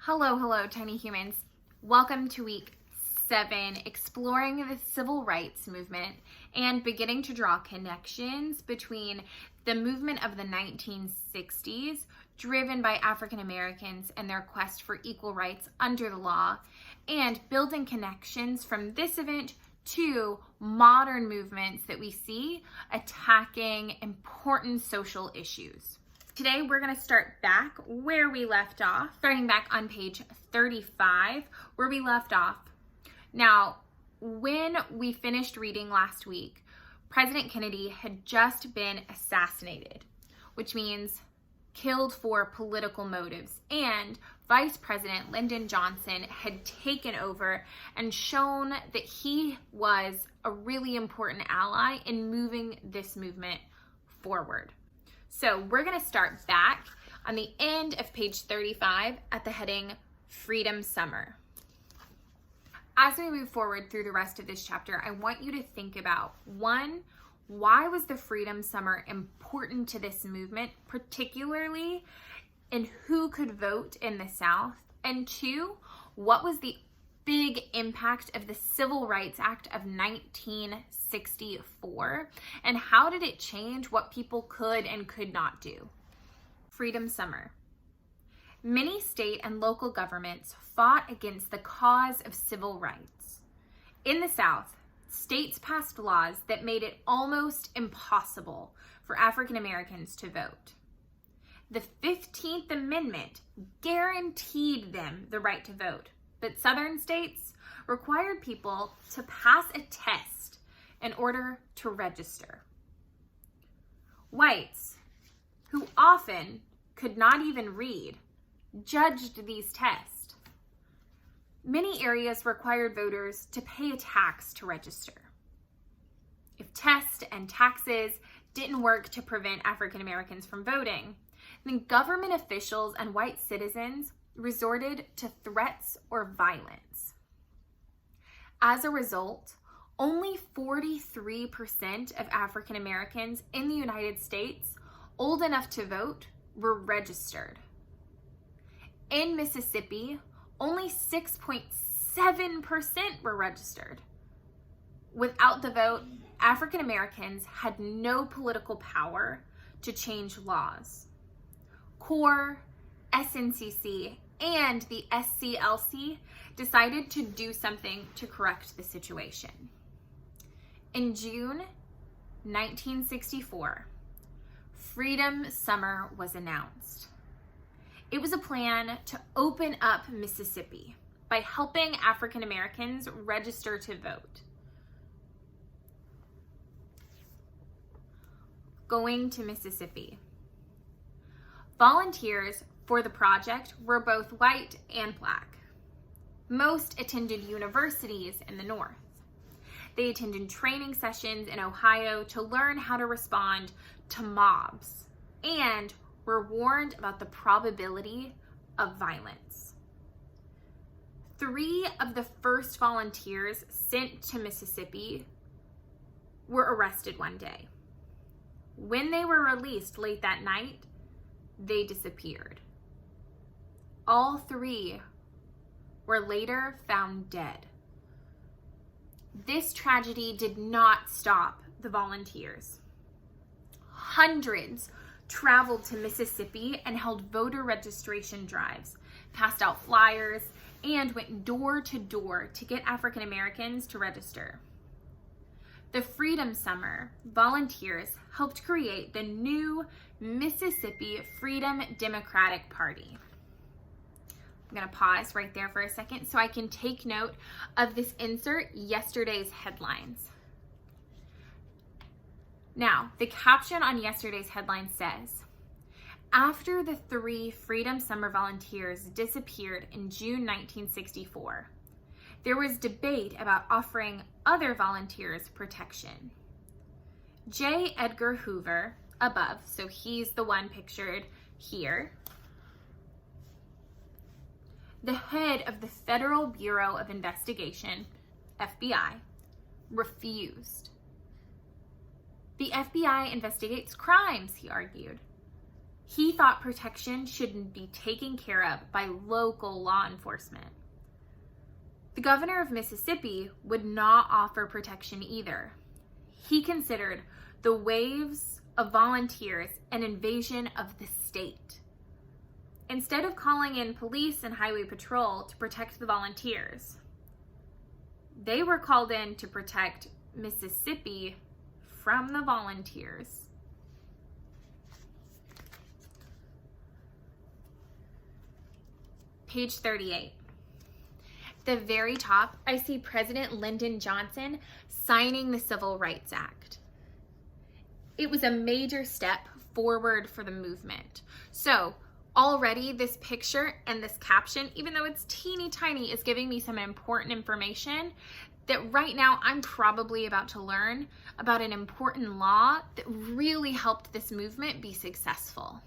Hello, tiny humans. Welcome to week 7, exploring the civil rights movement and beginning to draw connections between the movement of the 1960s, driven by African Americans and their quest for equal rights under the law, and building connections from this event to modern movements that we see attacking important social issues. Today, we're going to start back where we left off, starting back on page 35, where we left off. Now, when we finished reading last week, President Kennedy had just been assassinated, which means killed for political motives, and Vice President Lyndon Johnson had taken over and shown that he was a really important ally in moving this movement forward. So we're going to start back on the end of page 35 at the heading Freedom Summer. As we move forward through the rest of this chapter, I want you to think about, 1, why was the Freedom Summer important to this movement, particularly in who could vote in the South? And 2, what was the big impact of the Civil Rights Act of 1964, and how did it change what people could and could not do? Freedom Summer. Many state and local governments fought against the cause of civil rights. In the South, states passed laws that made it almost impossible for African Americans to vote. The 15th Amendment guaranteed them the right to vote, but Southern states required people to pass a test in order to register. Whites, who often could not even read, judged these tests. Many areas required voters to pay a tax to register. If tests and taxes didn't work to prevent African Americans from voting, then government officials and white citizens resorted to threats or violence. As a result, only 43% of African Americans in the United States old enough to vote were registered. In Mississippi, only 6.7% were registered. Without the vote, African Americans had no political power to change laws. CORE, SNCC, and the SCLC decided to do something to correct the situation. In June 1964, Freedom Summer was announced. It was a plan to open up Mississippi by helping African Americans register to vote. Going to Mississippi. Volunteers for the project were both white and black. Most attended universities in the North. They attended training sessions in Ohio to learn how to respond to mobs and were warned about the probability of violence. 3 of the first volunteers sent to Mississippi were arrested one day. When they were released late that night, they disappeared. All 3 were later found dead. This tragedy did not stop the volunteers. Hundreds traveled to Mississippi and held voter registration drives, passed out flyers, and went door to door to get African Americans to register. The Freedom Summer volunteers helped create the new Mississippi Freedom Democratic Party. I'm going to pause right there for a second so I can take note of this insert, yesterday's headlines. Now, the caption on yesterday's headline says, after the 3 Freedom Summer volunteers disappeared in June 1964, there was debate about offering other volunteers protection. J. Edgar Hoover, above, so he's the one pictured here, the head of the Federal Bureau of Investigation, FBI, refused. The FBI investigates crimes, he argued. He thought protection should be taken care of by local law enforcement. The governor of Mississippi would not offer protection either. He considered the waves of volunteers an invasion of the state. Instead of calling in police and highway patrol to protect the volunteers, they were called in to protect Mississippi from the volunteers. Page 38. The very top, I see President Lyndon Johnson signing the Civil Rights Act. It was a major step forward for the movement. So already this picture and this caption, even though it's teeny tiny, is giving me some important information that right now I'm probably about to learn about an important law that really helped this movement be successful.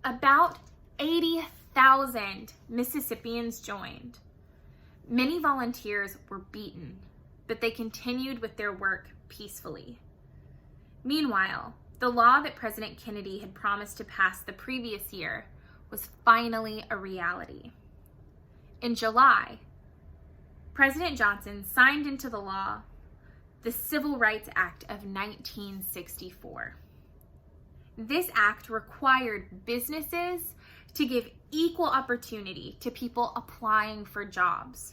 About 80,000 Mississippians joined. Many volunteers were beaten, but they continued with their work peacefully. Meanwhile, the law that President Kennedy had promised to pass the previous year was finally a reality. In July, President Johnson signed into the law the Civil Rights Act of 1964. This act required businesses to give equal opportunity to people applying for jobs.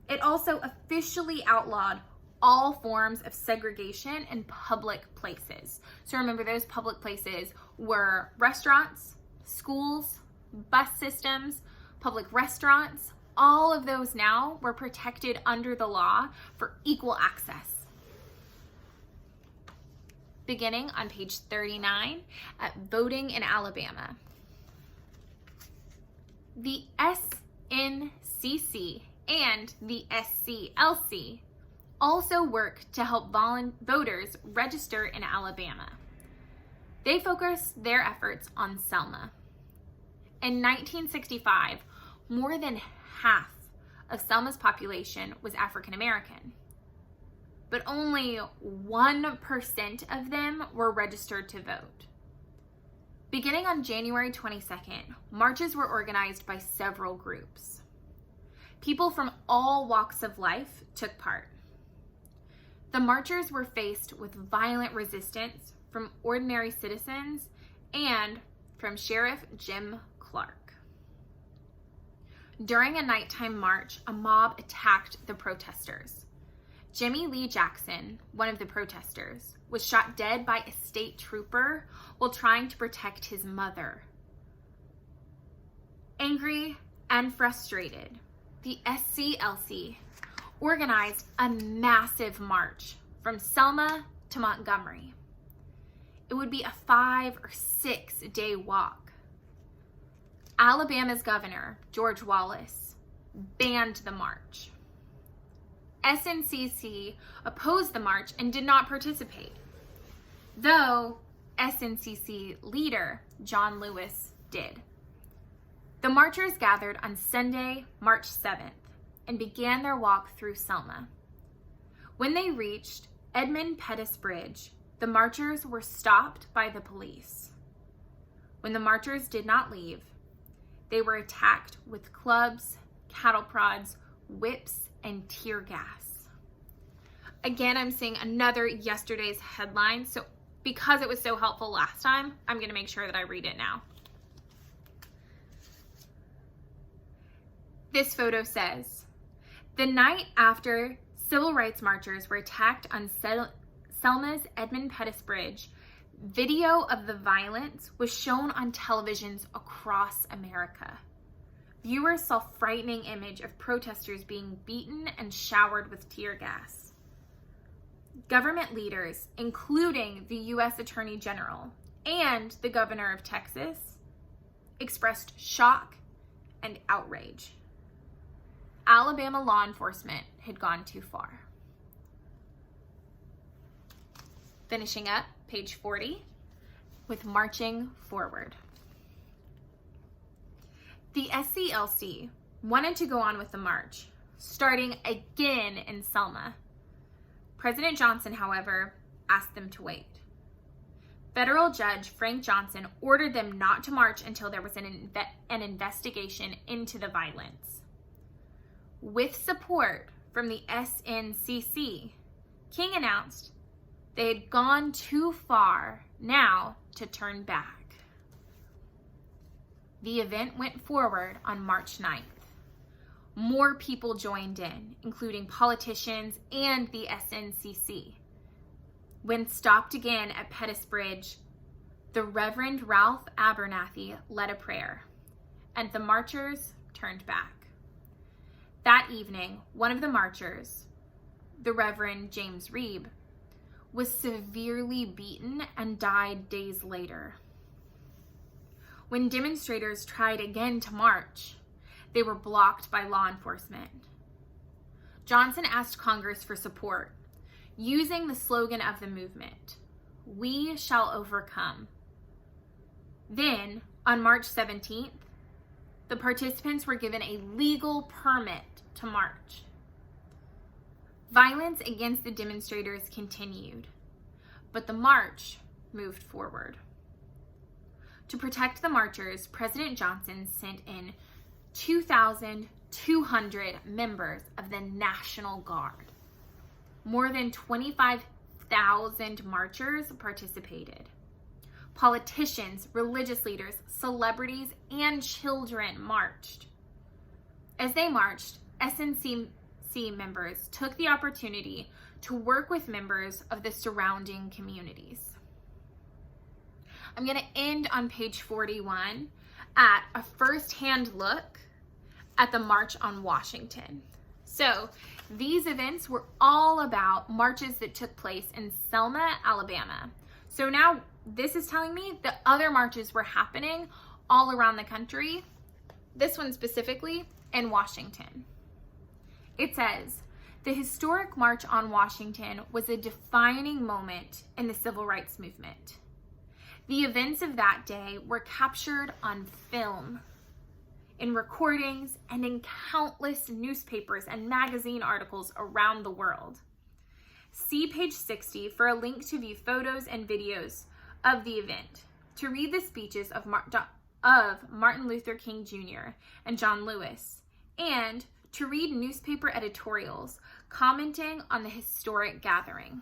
It also officially outlawed all forms of segregation in public places. So remember, those public places were restaurants, schools, bus systems, public restaurants. All of those now were protected under the law for equal access. Beginning on page 39 at Voting in Alabama. The SNCC and the SCLC also work to help voters register in Alabama. They focused their efforts on Selma. In 1965, more than half of Selma's population was African American, but only 1% of them were registered to vote. Beginning on January 22nd, marches were organized by several groups. People from all walks of life took part. The marchers were faced with violent resistance from ordinary citizens and from Sheriff Jim Clark. During a nighttime march, a mob attacked the protesters. Jimmy Lee Jackson, one of the protesters, was shot dead by a state trooper while trying to protect his mother. Angry and frustrated, the SCLC organized a massive march from Selma to Montgomery. It would be a 5 or 6 day walk. Alabama's governor, George Wallace, banned the march. SNCC opposed the march and did not participate, though SNCC leader John Lewis did. The marchers gathered on Sunday, March 7th, and began their walk through Selma. When they reached Edmund Pettus Bridge, the marchers were stopped by the police. When the marchers did not leave, they were attacked with clubs, cattle prods, whips, and tear gas. Again, I'm seeing another yesterday's headline, so because it was so helpful last time, I'm going to make sure that I read it now. This photo says, the night after civil rights marchers were attacked on Selma's Edmund Pettus Bridge, video of the violence was shown on televisions across America. Viewers saw frightening image of protesters being beaten and showered with tear gas. Government leaders, including the U.S. Attorney General and the governor of Texas, expressed shock and outrage. Alabama law enforcement had gone too far. Finishing up, page 40, with marching forward. The SCLC wanted to go on with the march, starting again in Selma. President Johnson, however, asked them to wait. Federal Judge Frank Johnson ordered them not to march until there was an investigation into the violence. With support from the SNCC, King announced they had gone too far now to turn back. The event went forward on March 9th. More people joined in, including politicians and the SNCC. When stopped again at Pettus Bridge, the Reverend Ralph Abernathy led a prayer, and the marchers turned back. That evening, one of the marchers, the Reverend James Reeb, was severely beaten and died days later. When demonstrators tried again to march, they were blocked by law enforcement. Johnson asked Congress for support, using the slogan of the movement, "We shall overcome." Then, on March 17th, the participants were given a legal permit to march. Violence against the demonstrators continued, but the march moved forward. To protect the marchers, President Johnson sent in 2,200 members of the National Guard. More than 25,000 marchers participated. Politicians, religious leaders, celebrities, and children marched. As they marched, SNCC members took the opportunity to work with members of the surrounding communities. I'm going to end on page 41 at a first-hand look at the March on Washington. So these events were all about marches that took place in Selma, Alabama. So now this is telling me that other marches were happening all around the country, this one specifically in Washington. It says, the historic March on Washington was a defining moment in the civil rights movement. The events of that day were captured on film, in recordings, and in countless newspapers and magazine articles around the world. See page 60 for a link to view photos and videos of the event, to read the speeches of Martin Luther King Jr. and John Lewis, and to read newspaper editorials commenting on the historic gathering.